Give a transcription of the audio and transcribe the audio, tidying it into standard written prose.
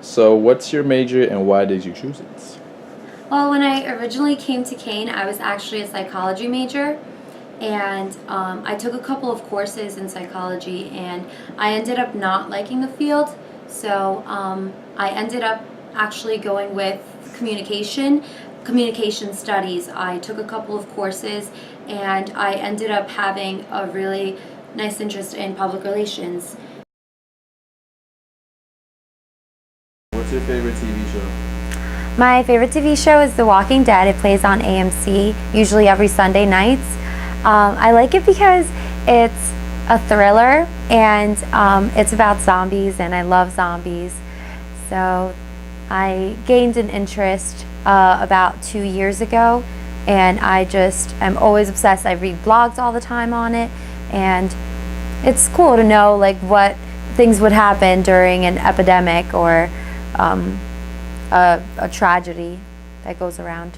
So, what's your major and why did you choose it? Well, when I originally came to Kane, I was actually a psychology major, and I took a couple of courses in psychology, and I ended up not liking the field. So I ended up actually going with communication studies. I took a couple of courses, and I ended up having a really nice interest in public relations. What's your favorite TV show? My favorite TV show is The Walking Dead. It plays on AMC, usually every Sunday nights. I like it because it's a thriller and it's about zombies, and I love zombies. So I gained an interest about 2 years ago, and I just am always obsessed. I read blogs all the time on it, and it's cool to know like what things would happen during an epidemic or a tragedy that goes around.